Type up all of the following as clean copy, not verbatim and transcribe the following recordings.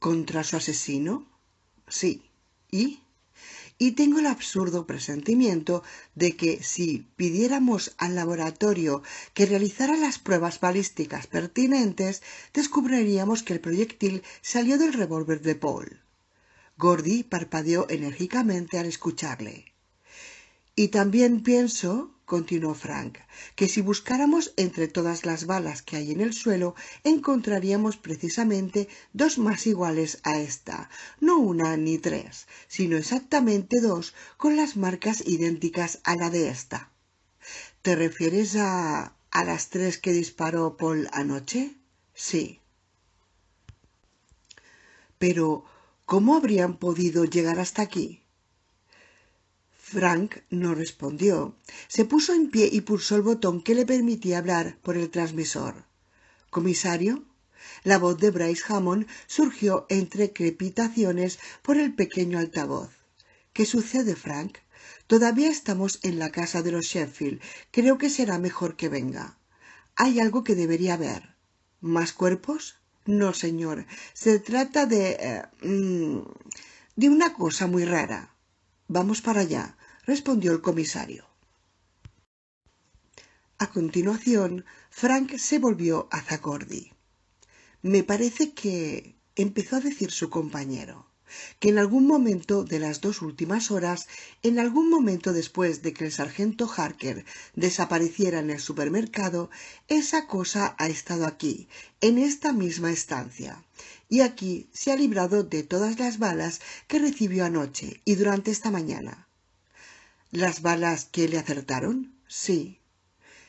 ¿Contra su asesino? Sí. ¿Y? Y tengo el absurdo presentimiento de que si pidiéramos al laboratorio que realizara las pruebas balísticas pertinentes, descubriríamos que el proyectil salió del revólver de Paul. Gordy parpadeó enérgicamente al escucharle. Y también pienso, continuó Frank, que si buscáramos entre todas las balas que hay en el suelo, encontraríamos precisamente dos más iguales a esta, no una ni tres, sino exactamente dos con las marcas idénticas a la de esta. ¿Te refieres a las tres que disparó Paul anoche? Sí. Pero, ¿cómo habrían podido llegar hasta aquí? Frank no respondió. Se puso en pie y pulsó el botón que le permitía hablar por el transmisor. ¿Comisario? La voz de Bryce Hammond surgió entre crepitaciones por el pequeño altavoz. ¿Qué sucede, Frank? Todavía estamos en la casa de los Sheffield. Creo que será mejor que venga. Hay algo que debería ver. ¿Más cuerpos? No, señor. Se trata de una cosa muy rara. Vamos para allá, respondió el comisario. A continuación, Frank se volvió hacia Gordy. Me parece que, empezó a decir su compañero, que en algún momento de las 2 últimas horas, en algún momento después de que el sargento Harker desapareciera en el supermercado, esa cosa ha estado aquí, en esta misma estancia. Y aquí se ha librado de todas las balas que recibió anoche y durante esta mañana. ¿Las balas que le acertaron? Sí.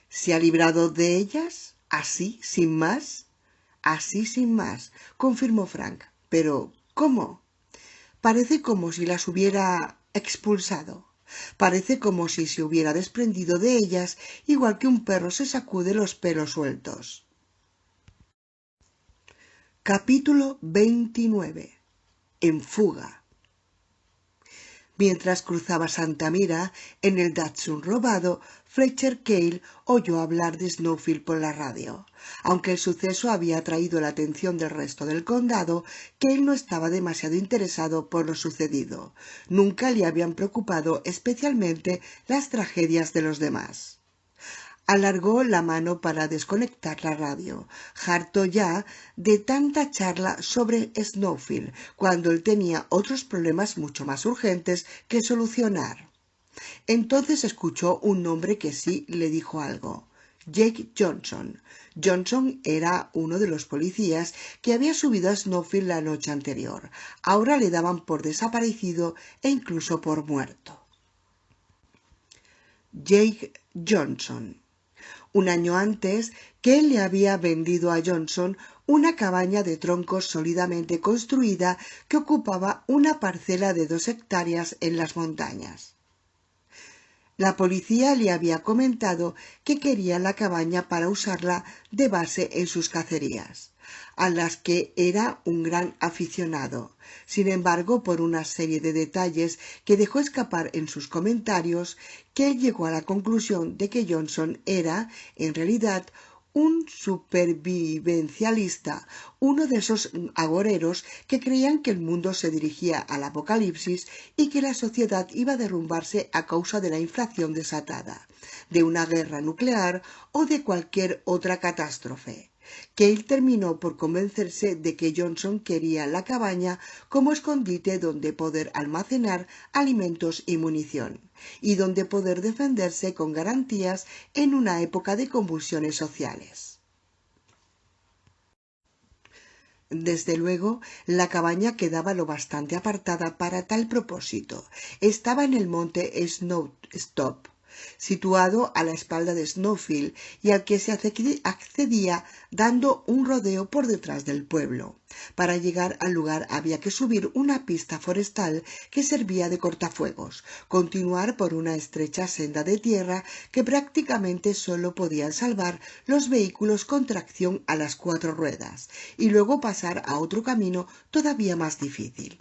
¿Se ha librado de ellas? ¿Así, sin más? Así, sin más, confirmó Frank. Pero, ¿cómo? Parece como si las hubiera expulsado. Parece como si se hubiera desprendido de ellas, igual que un perro se sacude los pelos sueltos. Capítulo 29. En fuga. Mientras cruzaba Santa Mira, en el Datsun robado, Fletcher Cale oyó hablar de Snowfield por la radio. Aunque el suceso había atraído la atención del resto del condado, Cale no estaba demasiado interesado por lo sucedido. Nunca le habían preocupado especialmente las tragedias de los demás. Alargó la mano para desconectar la radio, harto ya de tanta charla sobre Snowfield, cuando él tenía otros problemas mucho más urgentes que solucionar. Entonces escuchó un nombre que sí le dijo algo. Jake Johnson. Johnson era uno de los policías que había subido a Snowfield la noche anterior. Ahora le daban por desaparecido e incluso por muerto. Jake Johnson. Un año antes, Cale le había vendido a Johnson una cabaña de troncos sólidamente construida que ocupaba una parcela de 2 hectáreas en las montañas. La policía le había comentado que quería la cabaña para usarla de base en sus cacerías, a las que era un gran aficionado. Sin embargo, por una serie de detalles que dejó escapar en sus comentarios, Cale llegó a la conclusión de que Johnson era, en realidad, un supervivencialista, uno de esos agoreros que creían que el mundo se dirigía al apocalipsis y que la sociedad iba a derrumbarse a causa de la inflación desatada, de una guerra nuclear o de cualquier otra catástrofe. Cale terminó por convencerse de que Johnson quería la cabaña como escondite donde poder almacenar alimentos y munición, y donde poder defenderse con garantías en una época de convulsiones sociales. Desde luego, la cabaña quedaba lo bastante apartada para tal propósito. Estaba en el monte Snowstop, situado a la espalda de Snowfield y al que se accedía dando un rodeo por detrás del pueblo. Para llegar al lugar había que subir una pista forestal que servía de cortafuegos, continuar por una estrecha senda de tierra que prácticamente solo podían salvar los vehículos con tracción a las 4 ruedas, y luego pasar a otro camino todavía más difícil.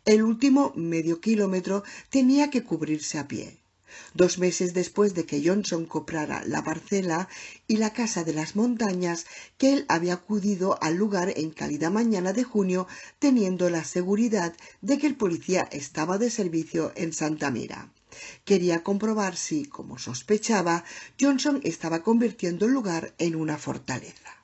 El último medio kilómetro tenía que cubrirse a pie. 2 meses después de que Johnson comprara la parcela y la casa de las montañas, Cale había acudido al lugar en cálida mañana de junio, teniendo la seguridad de que el policía estaba de servicio en Santa Mira. Quería comprobar si, como sospechaba, Johnson estaba convirtiendo el lugar en una fortaleza.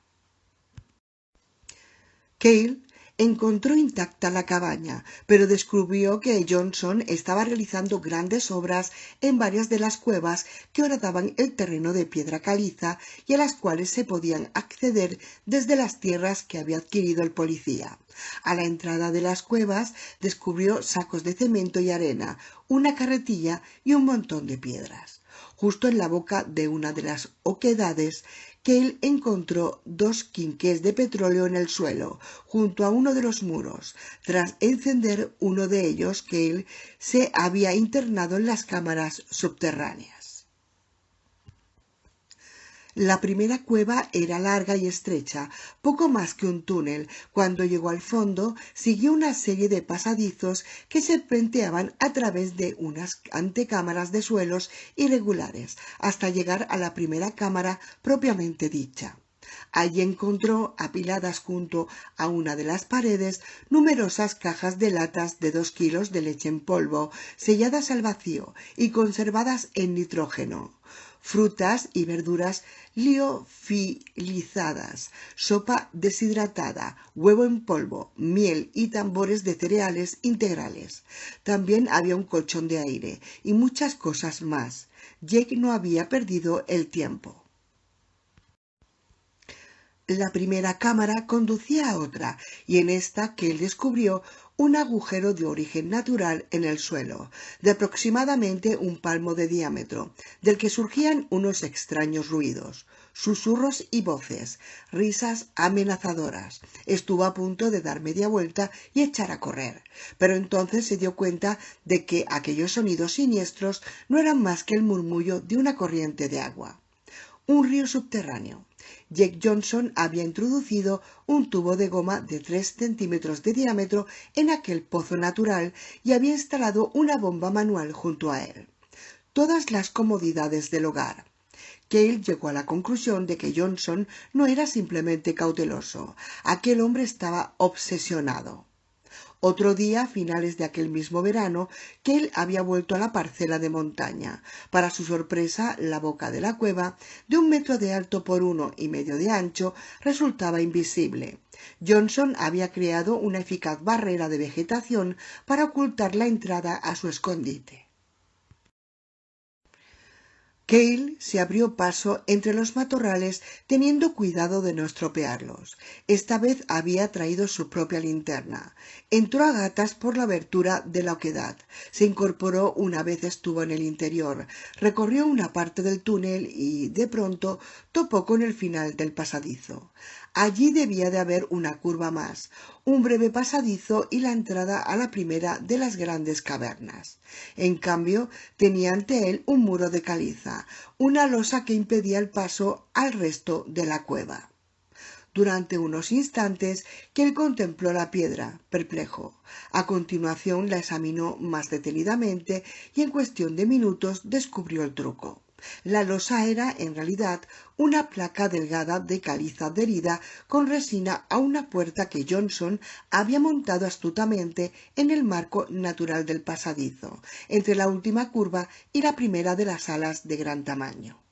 Cale encontró intacta la cabaña, pero descubrió que Johnson estaba realizando grandes obras en varias de las cuevas que horadaban el terreno de piedra caliza y a las cuales se podían acceder desde las tierras que había adquirido el policía. A la entrada de las cuevas descubrió sacos de cemento y arena, una carretilla y un montón de piedras. Justo en la boca de una de las oquedades, Cale encontró 2 quinqués de petróleo en el suelo, junto a uno de los muros. Tras encender uno de ellos, Cale se había internado en las cámaras subterráneas. La primera cueva era larga y estrecha, poco más que un túnel. Cuando llegó al fondo, siguió una serie de pasadizos que se serpenteaban a través de unas antecámaras de suelos irregulares, hasta llegar a la primera cámara propiamente dicha. Allí encontró, apiladas junto a una de las paredes, numerosas cajas de latas de 2 kilos de leche en polvo, selladas al vacío y conservadas en nitrógeno, frutas y verduras liofilizadas, sopa deshidratada, huevo en polvo, miel y tambores de cereales integrales. También había un colchón de aire y muchas cosas más. Jake no había perdido el tiempo. La primera cámara conducía a otra, y en esta Cale descubrió un agujero de origen natural en el suelo, de aproximadamente un palmo de diámetro, del que surgían unos extraños ruidos, susurros y voces, risas amenazadoras. Estuvo a punto de dar media vuelta y echar a correr, pero entonces se dio cuenta de que aquellos sonidos siniestros no eran más que el murmullo de una corriente de agua. Un río subterráneo. Jake Johnson había introducido un tubo de goma de 3 centímetros de diámetro en aquel pozo natural y había instalado una bomba manual junto a él. Todas las comodidades del hogar. Cale llegó a la conclusión de que Johnson no era simplemente cauteloso. Aquel hombre estaba obsesionado. Otro día, a finales de aquel mismo verano, Cale había vuelto a la parcela de montaña. Para su sorpresa, la boca de la cueva, de 1 metro de alto por 1,5 de ancho, resultaba invisible. Johnson había creado una eficaz barrera de vegetación para ocultar la entrada a su escondite. Cale se abrió paso entre los matorrales teniendo cuidado de no estropearlos. Esta vez había traído su propia linterna. Entró a gatas por la abertura de la oquedad. Se incorporó una vez estuvo en el interior. Recorrió una parte del túnel y, de pronto, topó con el final del pasadizo. Allí debía de haber una curva más, un breve pasadizo y la entrada a la primera de las grandes cavernas. En cambio, tenía ante él un muro de caliza, una losa que impedía el paso al resto de la cueva. Durante unos instantes Cale contempló la piedra, perplejo. A continuación la examinó más detenidamente y en cuestión de minutos descubrió el truco. La losa era, en realidad, una placa delgada de caliza adherida con resina a una puerta que Johnson había montado astutamente en el marco natural del pasadizo, entre la última curva y la primera de las salas de gran tamaño.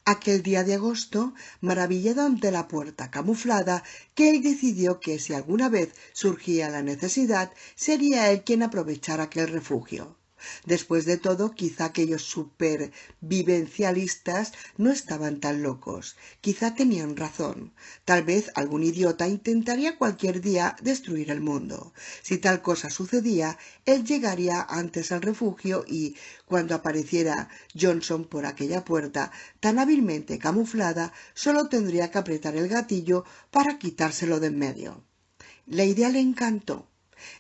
Aquel día de agosto, maravillado ante la puerta camuflada, Cale decidió que si alguna vez surgía la necesidad, sería él quien aprovechara aquel refugio. Después de todo, quizá aquellos supervivencialistas no estaban tan locos. Quizá tenían razón. Tal vez algún idiota intentaría cualquier día destruir el mundo. Si tal cosa sucedía, él llegaría antes al refugio y, cuando apareciera Johnson por aquella puerta tan hábilmente camuflada, solo tendría que apretar el gatillo para quitárselo de en medio. La idea le encantó.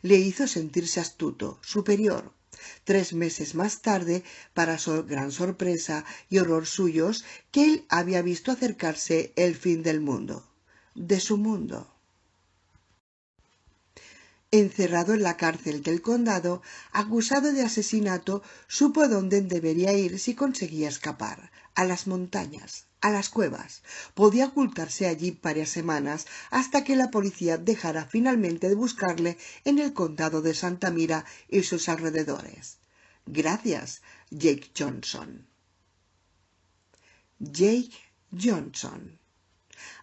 Le hizo sentirse astuto, superior. 3 meses más tarde, para su gran sorpresa y horror suyos, Cale había visto acercarse el fin del mundo, de su mundo. Encerrado en la cárcel del condado, acusado de asesinato, supo dónde debería ir si conseguía escapar: a las montañas, a las cuevas. Podía ocultarse allí varias semanas hasta que la policía dejara finalmente de buscarle en el condado de Santa Mira y sus alrededores. Gracias, Jake Johnson. Jake Johnson.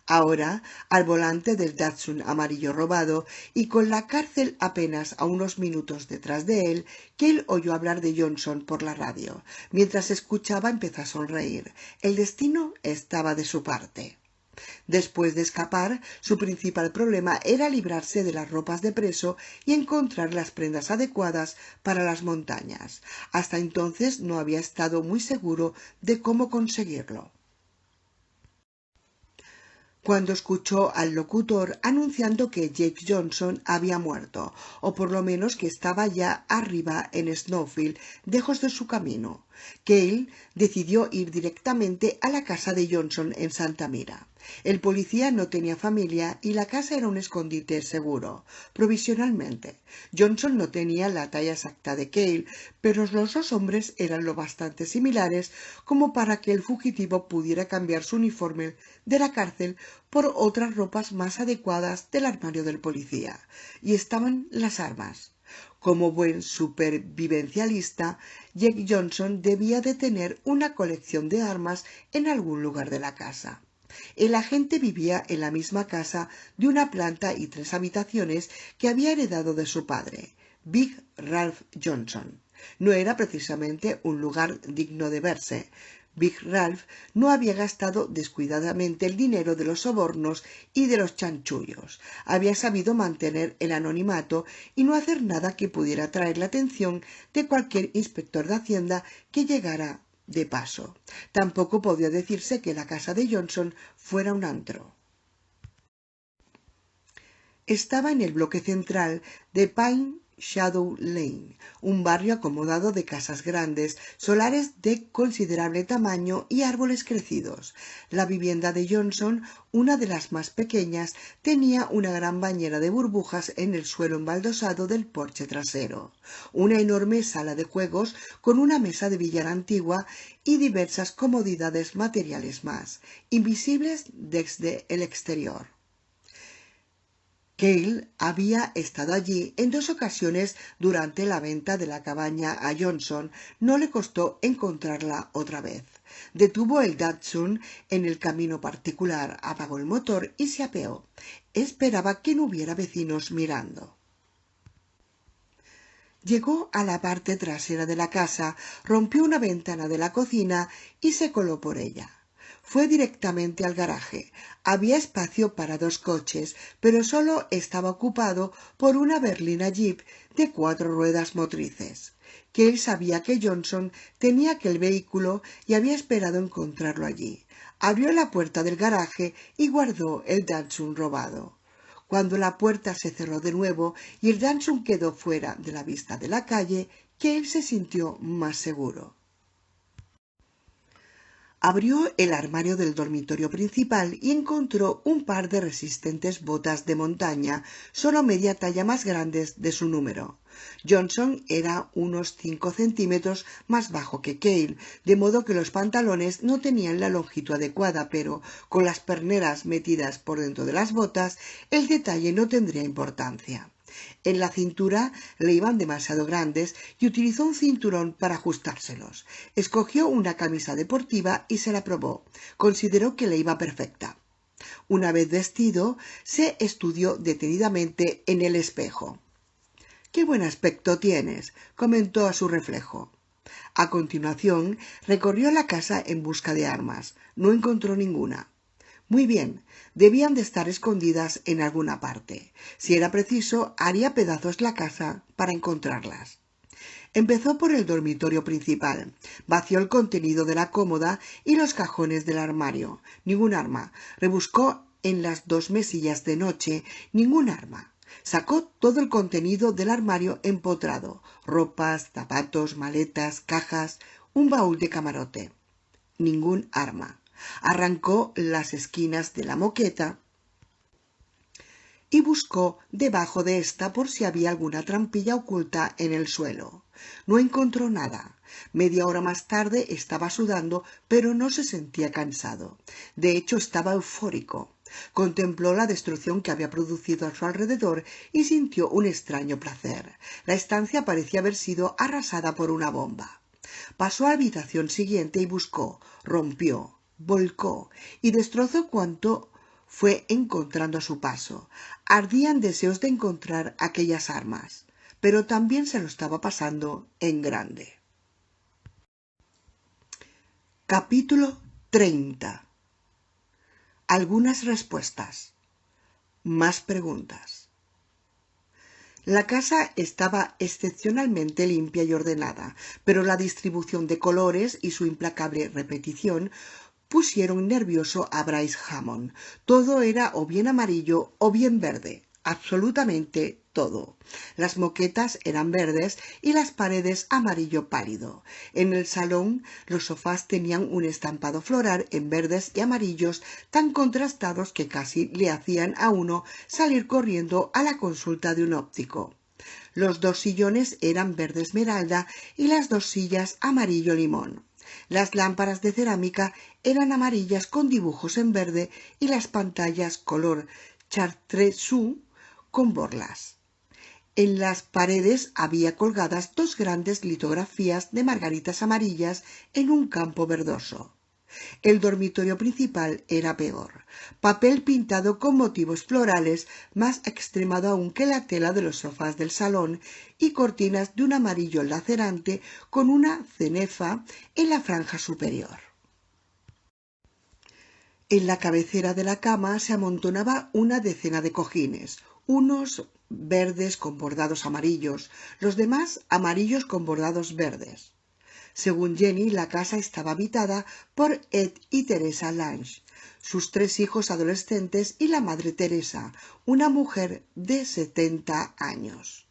Ahora, al volante del Datsun amarillo robado y con la cárcel apenas a unos minutos detrás de él, Cale oyó hablar de Johnson por la radio. Mientras escuchaba, empezó a sonreír. El destino estaba de su parte. Después de escapar, su principal problema era librarse de las ropas de preso y encontrar las prendas adecuadas para las montañas. Hasta entonces no había estado muy seguro de cómo conseguirlo. Cuando escuchó al locutor anunciando que Jake Johnson había muerto, o por lo menos que estaba ya arriba en Snowfield, lejos de su camino, Cale decidió ir directamente a la casa de Johnson en Santa Mira. El policía no tenía familia y la casa era un escondite seguro, provisionalmente. Johnson no tenía la talla exacta de Cale, pero los dos hombres eran lo bastante similares como para que el fugitivo pudiera cambiar su uniforme de la cárcel por otras ropas más adecuadas del armario del policía. Y estaban las armas. Como buen supervivencialista, Jake Johnson debía de tener una colección de armas en algún lugar de la casa. El agente vivía en la misma casa de una planta y 3 habitaciones que había heredado de su padre, Big Ralph Johnson. No era precisamente un lugar digno de verse. Big Ralph no había gastado descuidadamente el dinero de los sobornos y de los chanchullos. Había sabido mantener el anonimato y no hacer nada que pudiera atraer la atención de cualquier inspector de Hacienda que llegara de paso. Tampoco podía decirse que la casa de Johnson fuera un antro. Estaba en el bloque central de Pine Shadow Lane, un barrio acomodado de casas grandes, solares de considerable tamaño y árboles crecidos. La vivienda de Johnson, una de las más pequeñas, tenía una gran bañera de burbujas en el suelo embaldosado del porche trasero, una enorme sala de juegos con una mesa de billar antigua y diversas comodidades materiales más, invisibles desde el exterior. Cale había estado allí en 2 ocasiones durante la venta de la cabaña a Johnson. No le costó encontrarla otra vez. Detuvo el Datsun en el camino particular, apagó el motor y se apeó. Esperaba que no hubiera vecinos mirando. Llegó a la parte trasera de la casa, rompió una ventana de la cocina y se coló por ella. Fue directamente al garaje. Había espacio para 2 coches, pero solo estaba ocupado por una berlina Jeep de 4 ruedas motrices. Cale sabía que Johnson tenía aquel vehículo y había esperado encontrarlo allí. Abrió la puerta del garaje y guardó el Datsun robado. Cuando la puerta se cerró de nuevo y el Datsun quedó fuera de la vista de la calle, Cale se sintió más seguro. Abrió el armario del dormitorio principal y encontró un par de resistentes botas de montaña, solo media talla más grandes de su número. Johnson era unos 5 centímetros más bajo que Cale, de modo que los pantalones no tenían la longitud adecuada, pero con las perneras metidas por dentro de las botas, el detalle no tendría importancia. En la cintura le iban demasiado grandes y utilizó un cinturón para ajustárselos. Escogió una camisa deportiva y se la probó. Consideró que le iba perfecta. Una vez vestido, se estudió detenidamente en el espejo. «Qué buen aspecto tienes», comentó a su reflejo. A continuación, recorrió la casa en busca de armas. No encontró ninguna. Muy bien, debían de estar escondidas en alguna parte. Si era preciso, haría pedazos la casa para encontrarlas. Empezó por el dormitorio principal. Vació el contenido de la cómoda y los cajones del armario. Ningún arma. Rebuscó en las 2 mesillas de noche. Ningún arma. Sacó todo el contenido del armario empotrado: ropas, zapatos, maletas, cajas, un baúl de camarote. Ningún arma. Arrancó las esquinas de la moqueta y buscó debajo de ésta por si había alguna trampilla oculta en el suelo. No encontró nada. Media hora más tarde estaba sudando, pero no se sentía cansado. De hecho, estaba eufórico. Contempló la destrucción que había producido a su alrededor y sintió un extraño placer. La estancia parecía haber sido arrasada por una bomba. Pasó a la habitación siguiente y buscó, rompió, volcó y destrozó cuanto fue encontrando a su paso. Ardían deseos de encontrar aquellas armas, pero también se lo estaba pasando en grande. Capítulo 30. Algunas respuestas. Más preguntas. La casa estaba excepcionalmente limpia y ordenada, pero la distribución de colores y su implacable repetición pusieron nervioso a Bryce Hammond. Todo era o bien amarillo o bien verde, absolutamente todo. Las moquetas eran verdes y las paredes amarillo pálido. En el salón los sofás tenían un estampado floral en verdes y amarillos tan contrastados que casi le hacían a uno salir corriendo a la consulta de un óptico. Los dos sillones eran verde esmeralda y las dos sillas amarillo limón. Las lámparas de cerámica eran amarillas con dibujos en verde y las pantallas color chartreuse con borlas. En las paredes había colgadas dos grandes litografías de margaritas amarillas en un campo verdoso. El dormitorio principal era peor. Papel pintado con motivos florales, más extremado aún que la tela de los sofás del salón, y cortinas de un amarillo lacerante con una cenefa en la franja superior. En la cabecera de la cama se amontonaba una decena de cojines, unos verdes con bordados amarillos, los demás amarillos con bordados verdes. Según Jenny, la casa estaba habitada por Ed y Teresa Lange, sus tres hijos adolescentes y la madre Teresa, una mujer de 70 años.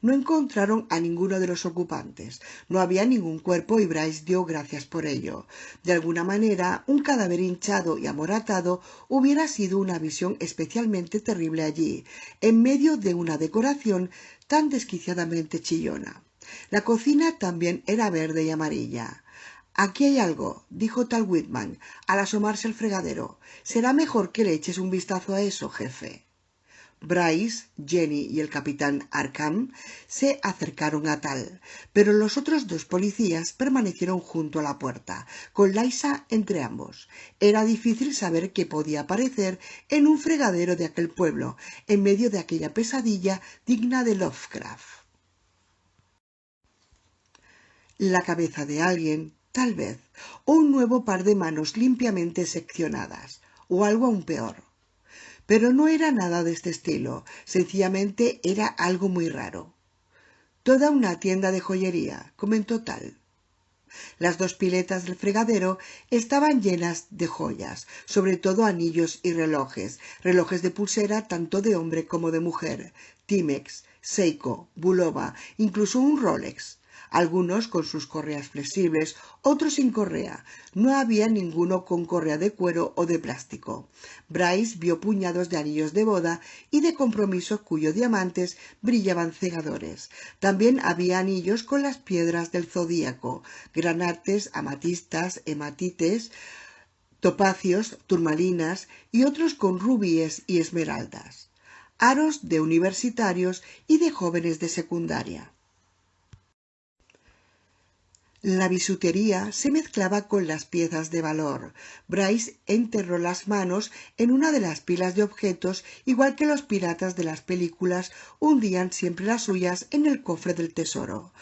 No encontraron a ninguno de los ocupantes. No había ningún cuerpo y Bryce dio gracias por ello. De alguna manera, un cadáver hinchado y amoratado hubiera sido una visión especialmente terrible allí, en medio de una decoración tan desquiciadamente chillona. La cocina también era verde y amarilla. «Aquí hay algo», dijo tal Whitman, al asomarse al fregadero. «Será mejor que le eches un vistazo a eso, jefe». Bryce, Jenny y el capitán Arkham se acercaron a Tal, pero los otros dos policías permanecieron junto a la puerta, con Liza entre ambos. Era difícil saber qué podía aparecer en un fregadero de aquel pueblo, en medio de aquella pesadilla digna de Lovecraft. La cabeza de alguien, tal vez, o un nuevo par de manos limpiamente seccionadas, o algo aún peor. Pero no era nada de este estilo, sencillamente era algo muy raro. «Toda una tienda de joyería», comentó Tal. Las dos piletas del fregadero estaban llenas de joyas, sobre todo anillos y relojes de pulsera tanto de hombre como de mujer, Timex, Seiko, Bulova, incluso un Rolex. Algunos con sus correas flexibles, otros sin correa. No había ninguno con correa de cuero o de plástico. Bryce vio puñados de anillos de boda y de compromiso cuyos diamantes brillaban cegadores. También había anillos con las piedras del zodíaco, granates, amatistas, hematites, topacios, turmalinas y otros con rubíes y esmeraldas. Aros de universitarios y de jóvenes de secundaria. La bisutería se mezclaba con las piezas de valor. Bryce enterró las manos en una de las pilas de objetos, igual que los piratas de las películas hundían siempre las suyas en el cofre del tesoro.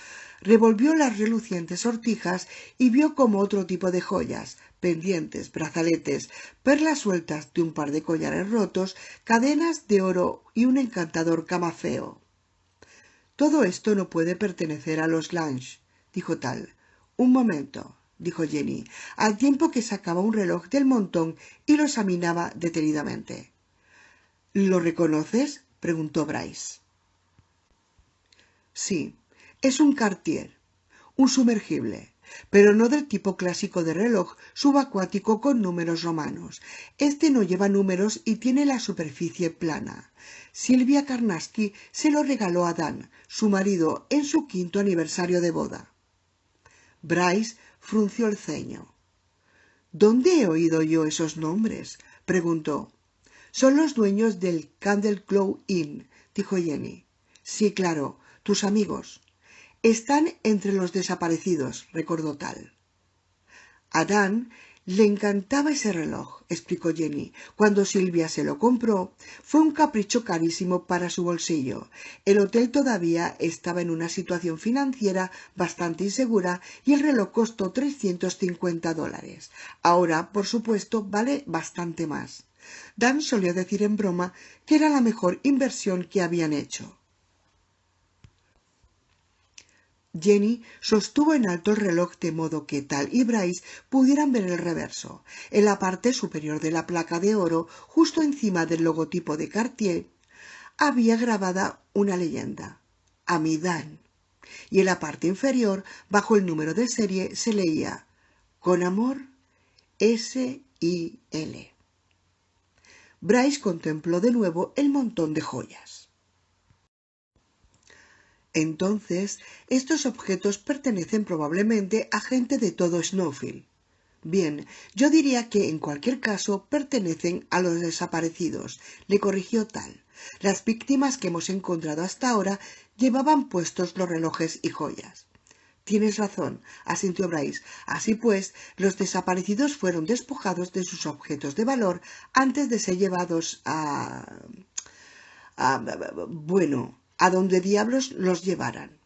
Revolvió las relucientes sortijas y vio como otro tipo de joyas, pendientes, brazaletes, perlas sueltas de un par de collares rotos, cadenas de oro y un encantador camafeo. «Todo esto no puede pertenecer a los Lange», dijo Tal. «Un momento», dijo Jenny, al tiempo que sacaba un reloj del montón y lo examinaba detenidamente. «¿Lo reconoces?», preguntó Bryce. «Sí, es un Cartier, un sumergible. pero no del tipo clásico de reloj subacuático con números romanos. Este no lleva números y tiene la superficie plana. Silvia Karnatsky se lo regaló a Dan, su marido, en su 5º aniversario de boda. Bryce frunció el ceño. —¿Dónde he oído yo esos nombres? —preguntó. —Son los dueños del Candle Club Inn —dijo Jenny. —Sí, claro, tus amigos. Están entre los desaparecidos —recordó Tal. A Dan le encantaba ese reloj —explicó Jenny—. Cuando Silvia se lo compró, fue un capricho carísimo para su bolsillo. El hotel todavía estaba en una situación financiera bastante insegura y el reloj costó $350. Ahora, por supuesto, vale bastante más. Dan solía decir en broma que era la mejor inversión que habían hecho. Jenny sostuvo en alto el reloj de modo que Tal y Bryce pudieran ver el reverso. En la parte superior de la placa de oro, justo encima del logotipo de Cartier, había grabada una leyenda: «A mi Dan». Y en la parte inferior, bajo el número de serie, se leía: «Con amor, S.I.L». Bryce contempló de nuevo el montón de joyas. Entonces, estos objetos pertenecen probablemente a gente de todo Snowfield. Bien, yo diría que en cualquier caso pertenecen a los desaparecidos, le corrigió Tal. Las víctimas que hemos encontrado hasta ahora llevaban puestos los relojes y joyas. Tienes razón, asintió Bryce. Así pues, los desaparecidos fueron despojados de sus objetos de valor antes de ser llevados a donde diablos los llevaran.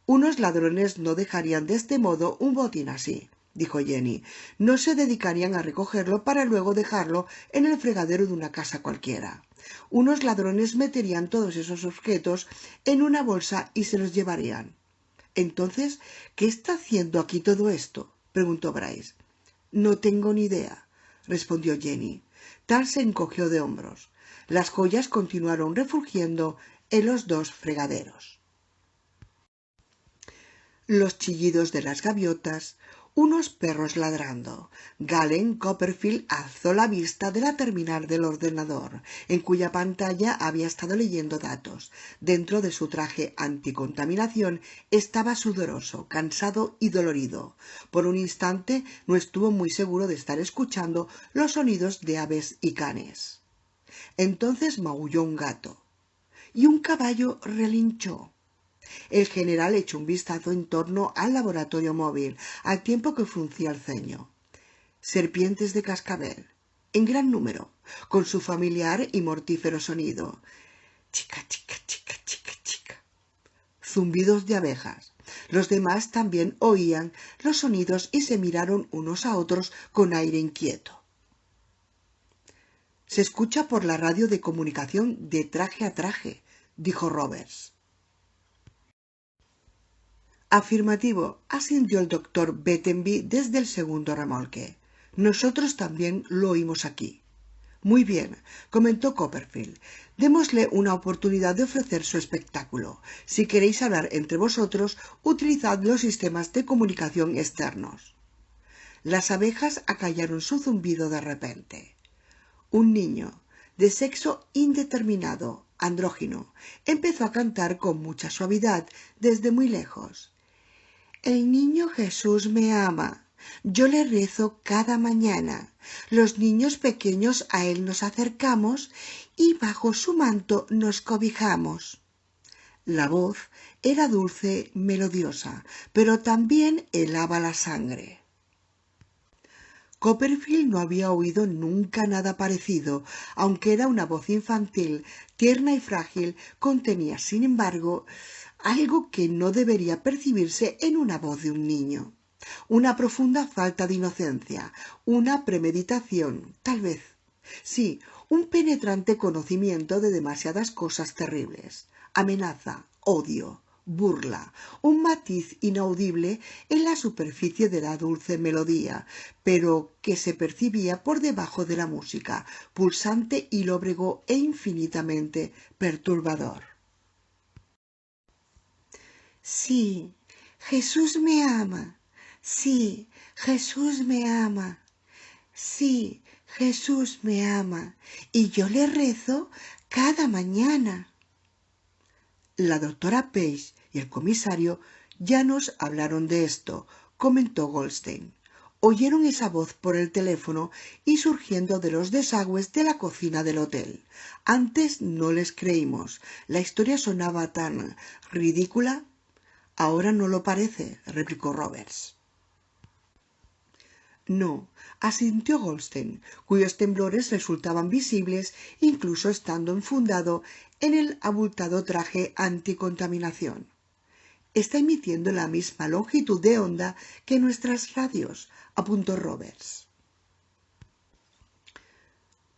Unos ladrones no dejarían de este modo un botín así, dijo Jenny. No se dedicarían a recogerlo para luego dejarlo en el fregadero de una casa cualquiera. Unos ladrones meterían todos esos objetos en una bolsa y se los llevarían. Entonces, ¿qué está haciendo aquí todo esto?, preguntó Bryce. No tengo ni idea, respondió Jenny. Tal se encogió de hombros. Las joyas continuaron refugiando en los dos fregaderos. Los chillidos de las gaviotas, unos perros ladrando. Galen Copperfield alzó la vista de la terminal del ordenador, en cuya pantalla había estado leyendo datos. Dentro de su traje anticontaminación estaba sudoroso, cansado y dolorido. Por un instante no estuvo muy seguro de estar escuchando los sonidos de aves y canes. Entonces maulló un gato y un caballo relinchó. El general echó un vistazo en torno al laboratorio móvil, al tiempo que fruncía el ceño. Serpientes de cascabel, en gran número, con su familiar y mortífero sonido. Chica, chica, chica, chica, chica. Zumbidos de abejas. Los demás también oían los sonidos y se miraron unos a otros con aire inquieto. Se escucha por la radio de comunicación de traje a traje, dijo Roberts. Afirmativo, asintió el doctor Bettenby desde el segundo remolque. Nosotros también lo oímos aquí. Muy bien, comentó Copperfield. Démosle una oportunidad de ofrecer su espectáculo. Si queréis hablar entre vosotros, utilizad los sistemas de comunicación externos. Las abejas acallaron su zumbido de repente. Un niño, de sexo indeterminado, andrógino, empezó a cantar con mucha suavidad desde muy lejos. El niño Jesús me ama. Yo le rezo cada mañana. Los niños pequeños a él nos acercamos y bajo su manto nos cobijamos. La voz era dulce, melodiosa, pero también helaba la sangre. Copperfield no había oído nunca nada parecido, aunque era una voz infantil, tierna y frágil, contenía, sin embargo, algo que no debería percibirse en una voz de un niño. Una profunda falta de inocencia, una premeditación, tal vez. Sí, un penetrante conocimiento de demasiadas cosas terribles. Amenaza, odio, burla, un matiz inaudible en la superficie de la dulce melodía, pero que se percibía por debajo de la música, pulsante y lóbrego e infinitamente perturbador. Sí, Jesús me ama. Sí, Jesús me ama. Sí, Jesús me ama. Y yo le rezo cada mañana. La doctora Page y el comisario ya nos hablaron de esto, comentó Goldstein. Oyeron esa voz por el teléfono y surgiendo de los desagües de la cocina del hotel. Antes no les creímos. La historia sonaba tan ridícula. Ahora no lo parece, replicó Roberts. No, asintió Goldstein, cuyos temblores resultaban visibles incluso estando enfundado en el abultado traje anticontaminación. Está emitiendo la misma longitud de onda que nuestras radios, apuntó Roberts.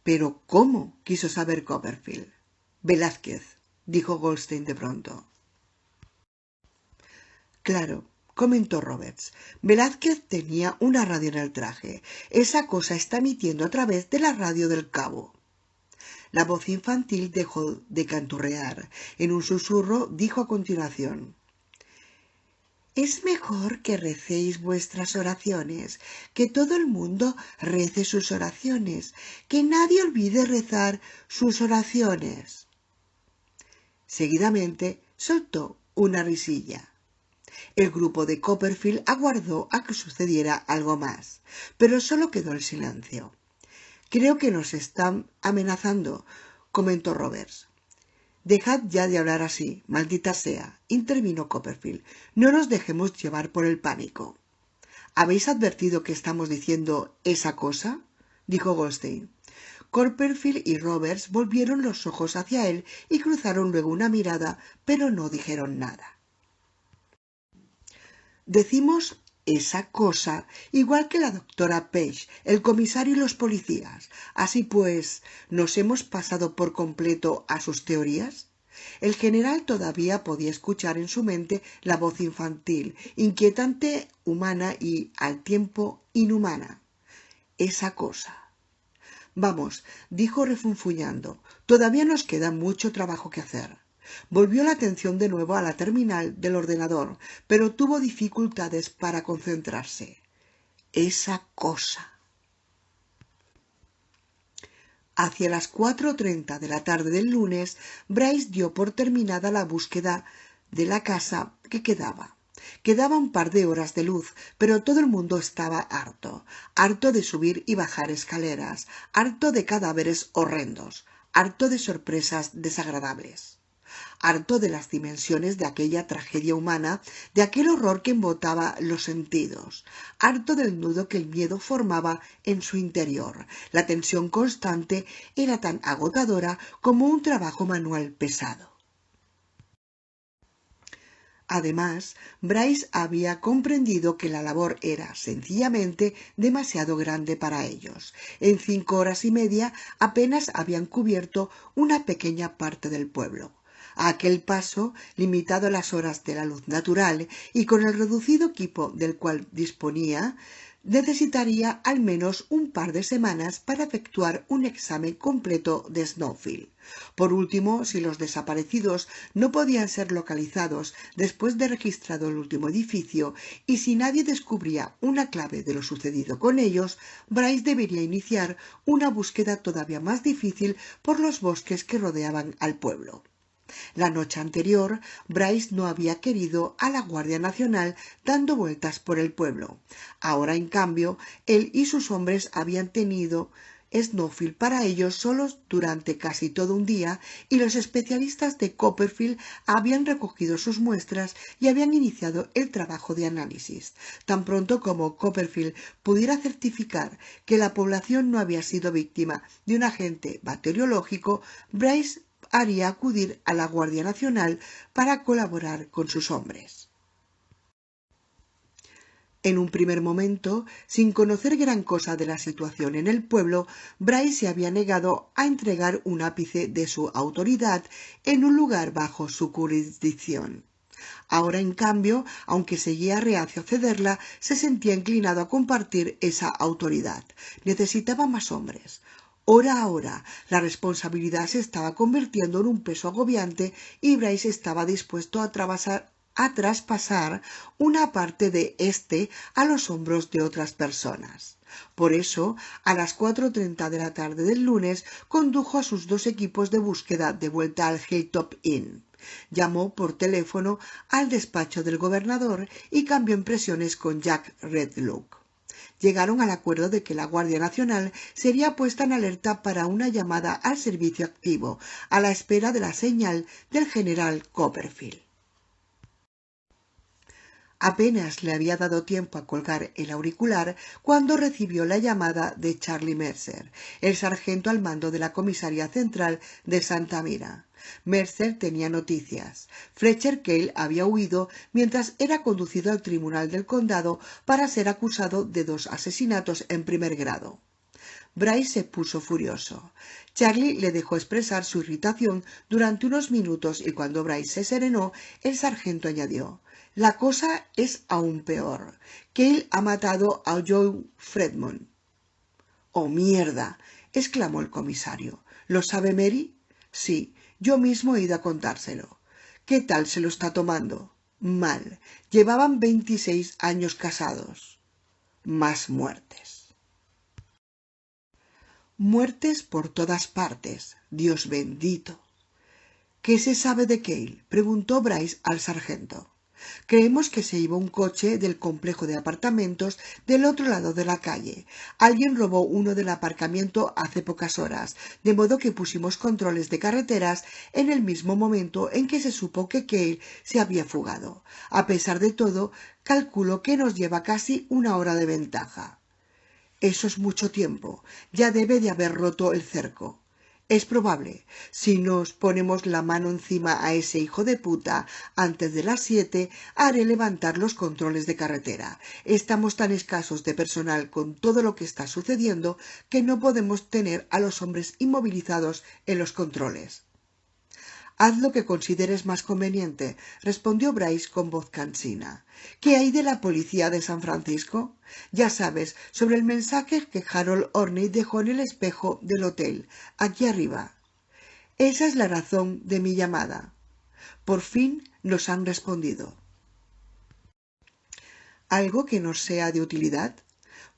¿Pero cómo? Quiso saber Copperfield. Velázquez, dijo Goldstein de pronto. Claro, comentó Roberts. Velázquez tenía una radio en el traje. Esa cosa está emitiendo a través de la radio del cabo. La voz infantil dejó de canturrear. En un susurro dijo a continuación: es mejor que recéis vuestras oraciones, que todo el mundo rece sus oraciones, que nadie olvide rezar sus oraciones. Seguidamente soltó una risilla. El grupo de Copperfield aguardó a que sucediera algo más, pero solo quedó el silencio. Creo que nos están amenazando, comentó Roberts. Dejad ya de hablar así, maldita sea, intervino Copperfield. No nos dejemos llevar por el pánico. ¿Habéis advertido que estamos diciendo esa cosa? Dijo Goldstein. Copperfield y Roberts volvieron los ojos hacia él y cruzaron luego una mirada, pero no dijeron nada. Decimos esa cosa igual que la doctora Page, el comisario y los policías. Así pues, ¿nos hemos pasado por completo a sus teorías? El general todavía podía escuchar en su mente la voz infantil, inquietante, humana y, al tiempo, inhumana. Esa cosa. Vamos, dijo refunfuñando, todavía nos queda mucho trabajo que hacer. Volvió la atención de nuevo a la terminal del ordenador, pero tuvo dificultades para concentrarse. Esa cosa. Hacia las 4:30 de la tarde del lunes, Bryce dio por terminada la búsqueda de la casa que quedaba. Quedaba un par de horas de luz, pero todo el mundo estaba harto de subir y bajar escaleras, harto de cadáveres horrendos, harto de sorpresas desagradables, harto de las dimensiones de aquella tragedia humana, de aquel horror que embotaba los sentidos, harto del nudo que el miedo formaba en su interior. La tensión constante era tan agotadora como un trabajo manual pesado. Además, Bryce había comprendido que la labor era sencillamente demasiado grande para ellos. En 5 horas y media apenas habían cubierto una pequeña parte del pueblo. A aquel paso, limitado a las horas de la luz natural y con el reducido equipo del cual disponía, necesitaría al menos un par de semanas para efectuar un examen completo de Snowfield. Por último, si los desaparecidos no podían ser localizados después de registrado el último edificio y si nadie descubría una clave de lo sucedido con ellos, Bryce debería iniciar una búsqueda todavía más difícil por los bosques que rodeaban al pueblo. La noche anterior, Bryce no había querido a la Guardia Nacional dando vueltas por el pueblo. Ahora, en cambio, él y sus hombres habían tenido Snowfield para ellos solos durante casi todo un día y los especialistas de Copperfield habían recogido sus muestras y habían iniciado el trabajo de análisis. Tan pronto como Copperfield pudiera certificar que la población no había sido víctima de un agente bacteriológico, Bryce haría acudir a la Guardia Nacional para colaborar con sus hombres. En un primer momento, sin conocer gran cosa de la situación en el pueblo, Bryce se había negado a entregar un ápice de su autoridad en un lugar bajo su jurisdicción. Ahora, en cambio, aunque seguía reacio a cederla, se sentía inclinado a compartir esa autoridad. Necesitaba más hombres. Hora a hora, la responsabilidad se estaba convirtiendo en un peso agobiante y Bryce estaba dispuesto a a traspasar una parte de éste a los hombros de otras personas. Por eso, a las 4:30 de la tarde del lunes, condujo a sus 2 equipos de búsqueda de vuelta al Hilltop Inn. Llamó por teléfono al despacho del gobernador y cambió impresiones con Jack Redlock. Llegaron al acuerdo de que la Guardia Nacional sería puesta en alerta para una llamada al servicio activo, a la espera de la señal del general Copperfield. Apenas le había dado tiempo a colgar el auricular cuando recibió la llamada de Charlie Mercer, el sargento al mando de la comisaría central de Santa Mira. Mercer tenía noticias. Fletcher Cale había huido mientras era conducido al tribunal del condado para ser acusado de 2 asesinatos en primer grado. Bryce se puso furioso. Charlie le dejó expresar su irritación durante unos minutos y cuando Bryce se serenó, el sargento añadió: «La cosa es aún peor. Cale ha matado a Joe Fredmond». «¡Oh, mierda!», exclamó el comisario. «¿Lo sabe Mary?» «Sí, yo mismo he ido a contárselo». «¿Qué tal se lo está tomando?» «Mal. Llevaban 26 años casados». Más muertes. Muertes por todas partes. Dios bendito. «¿Qué se sabe de Cale?», preguntó Bryce al sargento. «Creemos que se llevó un coche del complejo de apartamentos del otro lado de la calle. Alguien robó uno del aparcamiento hace pocas horas, de modo que pusimos controles de carreteras en el mismo momento en que se supo que Cale se había fugado. A pesar de todo, calculo que nos lleva casi 1 hora de ventaja». «Eso es mucho tiempo. Ya debe de haber roto el cerco». «Es probable. Si nos ponemos la mano encima a ese hijo de puta antes de las 7, haré levantar los controles de carretera. Estamos tan escasos de personal con todo lo que está sucediendo que no podemos tener a los hombres inmovilizados en los controles». «Haz lo que consideres más conveniente», respondió Bryce con voz cansina. «¿Qué hay de la policía de San Francisco?» «Ya sabes, sobre el mensaje que Harold Orney dejó en el espejo del hotel, aquí arriba». «Esa es la razón de mi llamada». «Por fin nos han respondido». «¿Algo que nos sea de utilidad?»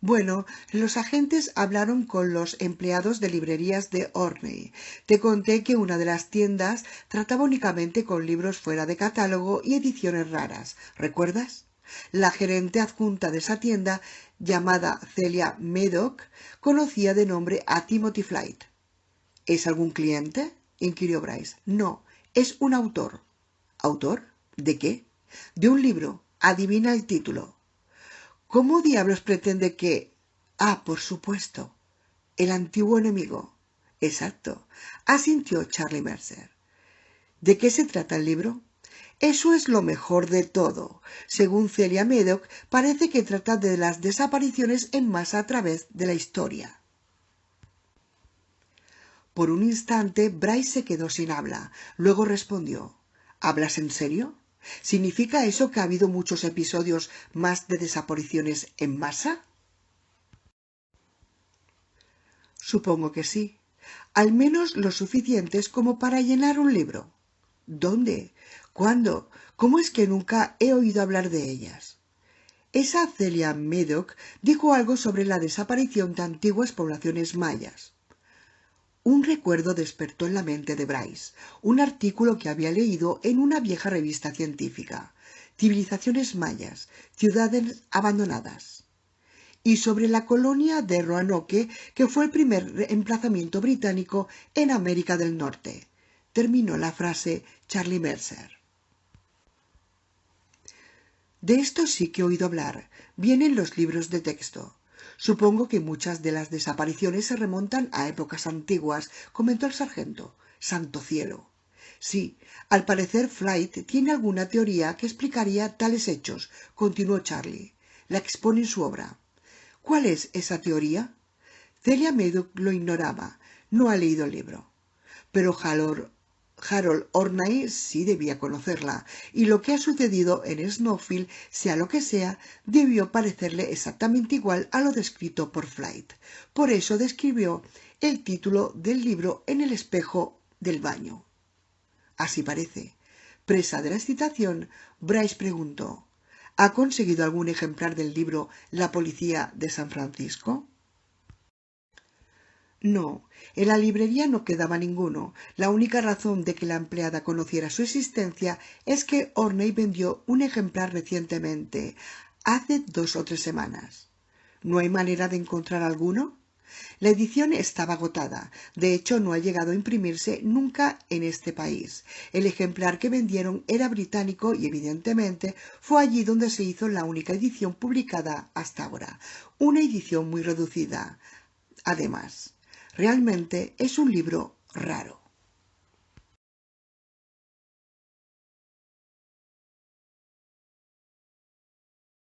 «Bueno, los agentes hablaron con los empleados de librerías de Orney. Te conté que una de las tiendas trataba únicamente con libros fuera de catálogo y ediciones raras. ¿Recuerdas? La gerente adjunta de esa tienda, llamada Celia Meadock, conocía de nombre a Timothy Flight». «¿Es algún cliente?», inquirió Bryce. «No, es un autor». «¿Autor? ¿De qué?» «De un libro. Adivina el título». «¿Cómo diablos pretende que...?» «Ah, por supuesto. El antiguo enemigo». «Exacto», asintió Charlie Mercer. «¿De qué se trata el libro?» «Eso es lo mejor de todo. Según Celia Meadock, parece que trata de las desapariciones en masa a través de la historia». Por un instante Bryce se quedó sin habla. Luego respondió: «¿Hablas en serio? ¿Significa eso que ha habido muchos episodios más de desapariciones en masa?» «Supongo que sí. Al menos lo suficientes como para llenar un libro». «¿Dónde? ¿Cuándo? ¿Cómo es que nunca he oído hablar de ellas?» «Esa Celia Meadock dijo algo sobre la desaparición de antiguas poblaciones mayas». Un recuerdo despertó en la mente de Bryce, un artículo que había leído en una vieja revista científica: «Civilizaciones mayas, ciudades abandonadas», y sobre la colonia de Roanoke, que fue el primer emplazamiento británico en América del Norte. Terminó la frase Charlie Mercer. «De esto sí que he oído hablar. Vienen los libros de texto. Supongo que muchas de las desapariciones se remontan a épocas antiguas», comentó el sargento. «Santo cielo». «Sí, al parecer Flight tiene alguna teoría que explicaría tales hechos», continuó Charlie. «La expone en su obra». «¿Cuál es esa teoría?» Celia Meadock lo ignoraba. No ha leído el libro. Pero Harold Orney sí debía conocerla, y lo que ha sucedido en Snowfield, sea lo que sea, debió parecerle exactamente igual a lo descrito por Flight. Por eso describió el título del libro en el espejo del baño. «Así parece. Presa de la excitación, Bryce preguntó: ¿Ha conseguido algún ejemplar del libro La policía de San Francisco? No, en la librería no quedaba ninguno. La única razón de que la empleada conociera su existencia es que Orney vendió un ejemplar recientemente, hace 2 o 3 semanas. ¿No hay manera de encontrar alguno? La edición estaba agotada. De hecho, no ha llegado a imprimirse nunca en este país. El ejemplar que vendieron era británico y, evidentemente, fue allí donde se hizo la única edición publicada hasta ahora. Una edición muy reducida. Además, realmente es un libro raro.